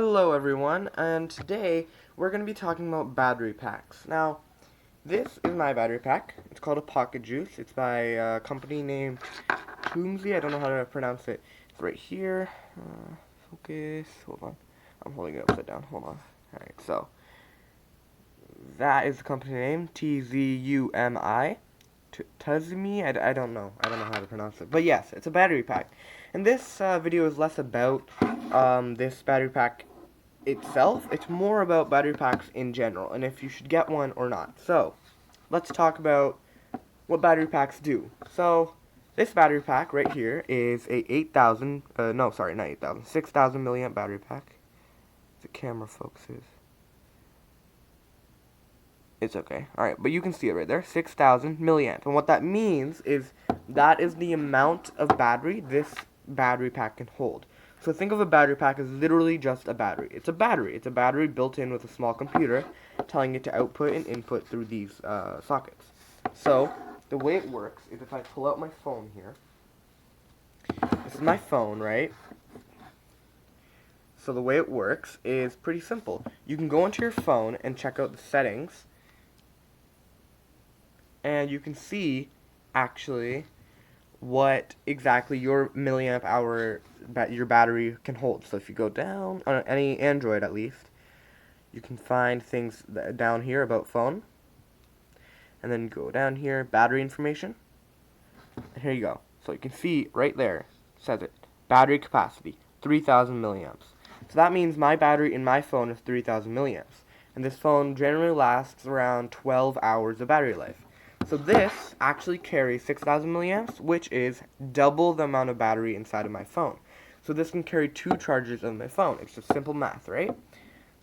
Hello everyone, and today we're going to be talking about battery packs. Now, this is my battery pack. It's called a Pocket Juice. It's by a company named Toomsy. I don't know how to pronounce it. It's right here. Focus. Hold on. I'm holding it upside down. Hold on. Alright, so that is the company name. Tzumi. Tuzumi? I don't know. I don't know how to pronounce it. But yes, it's a battery pack. And this video is less about this battery pack itself. It's more about battery packs in general and if you should get one or not. So, let's talk about what battery packs do. So, this battery pack right here is a 8,000, no, sorry, not 8,000, 6,000 milliamp battery pack. The camera focuses. It's okay. Alright, but you can see it right there. 6,000 milliamp. And what that means is that is the amount of battery this battery pack can hold. So think of a battery pack as literally just a battery. It's a battery. It's a battery built in with a small computer telling it to output and input through these sockets. So the way it works is if I pull out my phone here. This is my phone, right? So the way it works is pretty simple. You can go into your phone and check out the settings. And you can see actually what exactly your milliamp hour your battery can hold. So if you go down on any Android at least, you can find things down here about phone, and then go down here, battery information, and here you go. So you can see right there, it says it, battery capacity 3,000 milliamps. So that means my battery in my phone is 3,000 milliamps, and this phone generally lasts around 12 hours of battery life. So this actually carries 6,000 milliamps, which is double the amount of battery inside of my phone. So this can carry 2 chargers on my phone. It's just simple math, right?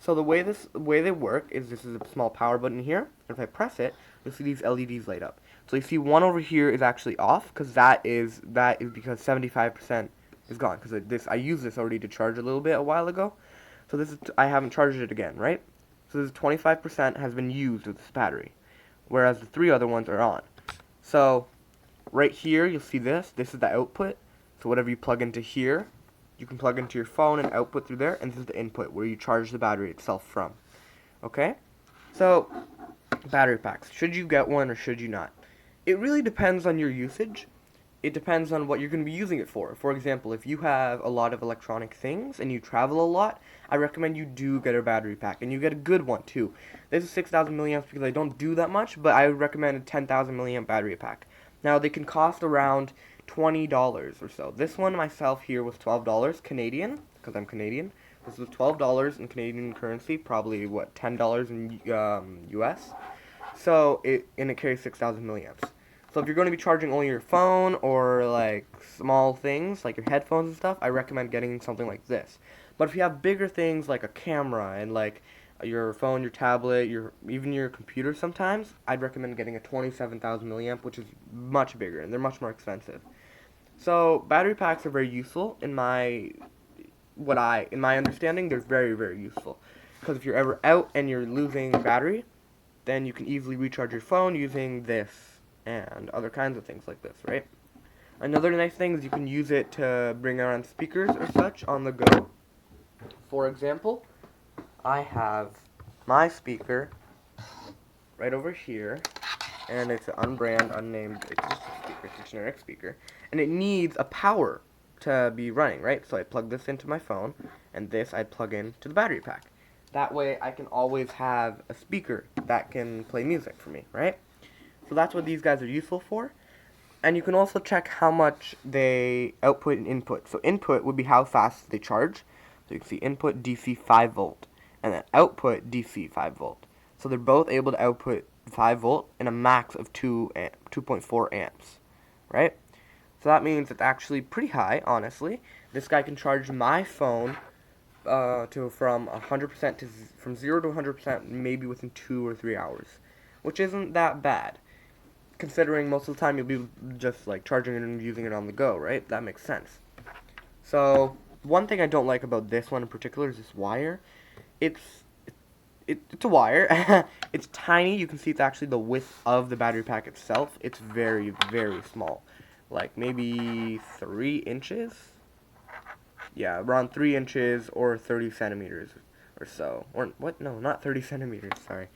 So the way they work is this is a small power button here. If I press it, you'll see these LEDs light up. So you see one over here is actually off because that is because 75% is gone because I used this already to charge a little bit a while ago. So I haven't charged it again, right? So this 25% has been used with this battery, whereas the 3 other ones are on. So right here you'll see this is the output. So whatever you plug into here, you can plug into your phone and output through there, and this is the input where you charge the battery itself from. Okay? So battery packs, should you get one or should you not? It really depends on your usage. It depends on what you're going to be using it for. For example, if you have a lot of electronic things and you travel a lot, I recommend you do get a battery pack, and you get a good one too. This is 6,000 milliamps because I don't do that much, but I would recommend a 10,000 milliamp battery pack. Now they can cost around $20 or so. This one myself here was $12 Canadian, because I'm Canadian. This was $12 in Canadian currency, probably what, $10 in US. So it carries 6,000 milliamps. So if you're going to be charging only your phone or like small things like your headphones and stuff, I recommend getting something like this. But if you have bigger things like a camera and like your phone, your tablet, even your computer sometimes, I'd recommend getting a 27,000 milliamp, which is much bigger and they're much more expensive. So battery packs are very useful in my understanding. They're very, very useful because if you're ever out and you're losing battery, then you can easily recharge your phone using this and other kinds of things like this, right? Another nice thing is you can use it to bring around speakers or such on the go. For example, I have my speaker right over here, and it's an unnamed, it's just a speaker, it's a generic speaker, and it needs a power to be running, right? So I plug this into my phone, and this I plug into the battery pack. That way I can always have a speaker that can play music for me, right? So that's what these guys are useful for. And you can also check how much they output and input. So input would be how fast they charge. So you can see input DC 5 volt and then output DC 5 volt. So they're both able to output 5 volt and a max of 2.4 amps, right? So that means it's actually pretty high, honestly. This guy can charge my phone from 100% to from 0 to 100% maybe within 2 or 3 hours, which isn't that bad, considering most of the time you'll be just like charging it and using it on the go, right? That makes sense. So one thing I don't like about this one in particular is this wire. It's a wire. It's tiny. You can see it's actually the width of the battery pack itself. It's very, very small, like maybe 3 inches. Yeah, around 3 inches or 30 centimeters or so. Or, what? No, not 30 centimeters, sorry.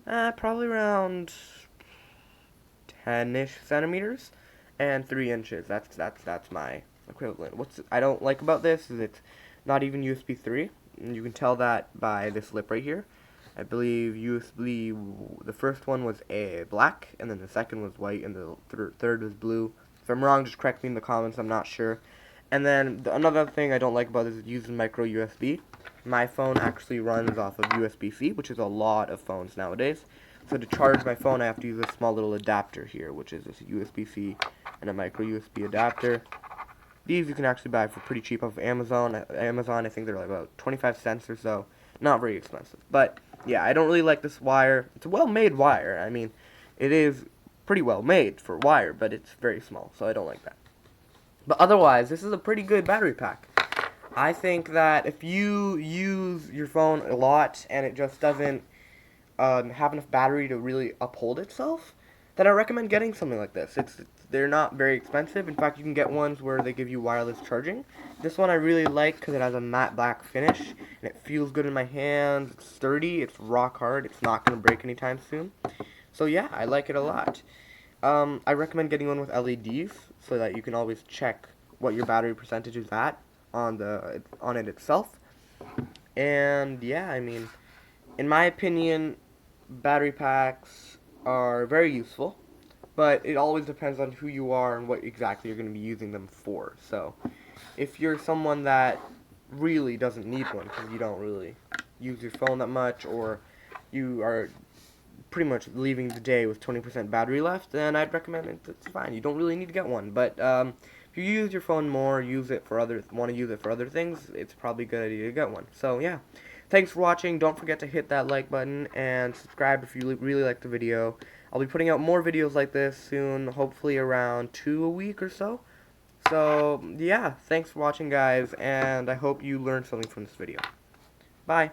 Probably around 10-ish centimeters and 3 inches. That's my equivalent. What's I don't like about this is it's not even USB 3. And you can tell that by this lip right here. I believe USB, the first one was a black, and then the second was white, and the third was blue. If I'm wrong, just correct me in the comments, I'm not sure. And then another thing I don't like about this is using micro USB. My phone actually runs off of USB-C, which is a lot of phones nowadays. So to charge my phone, I have to use a small little adapter here, which is this USB-C and a micro USB adapter. These you can actually buy for pretty cheap off of Amazon. I think they're like about 25 cents or so. Not very expensive. But yeah, I don't really like this wire. It's a well-made wire. I mean, it is pretty well made for wire, but it's very small, so I don't like that. But otherwise, this is a pretty good battery pack. I think that if you use your phone a lot and it just doesn't have enough battery to really uphold itself, then I recommend getting something like this. They're not very expensive. In fact, you can get ones where they give you wireless charging. This one I really like because it has a matte black finish, and it feels good in my hands. It's sturdy, it's rock hard, it's not going to break anytime soon. So yeah, I like it a lot. I recommend getting one with LEDs so that you can always check what your battery percentage is at on it itself. And yeah, I mean, in my opinion, battery packs are very useful, but it always depends on who you are and what exactly you're going to be using them for. So, if you're someone that really doesn't need one because you don't really use your phone that much, or you are pretty much leaving the day with 20% battery left, then I'd recommend it. It's fine. You don't really need to get one. But if you use your phone more, want to use it for other things, it's probably a good idea to get one. So yeah, thanks for watching. Don't forget to hit that like button and subscribe if you really like the video. I'll be putting out more videos like this soon, hopefully around 2 a week or so. So yeah, thanks for watching, guys, and I hope you learned something from this video. Bye.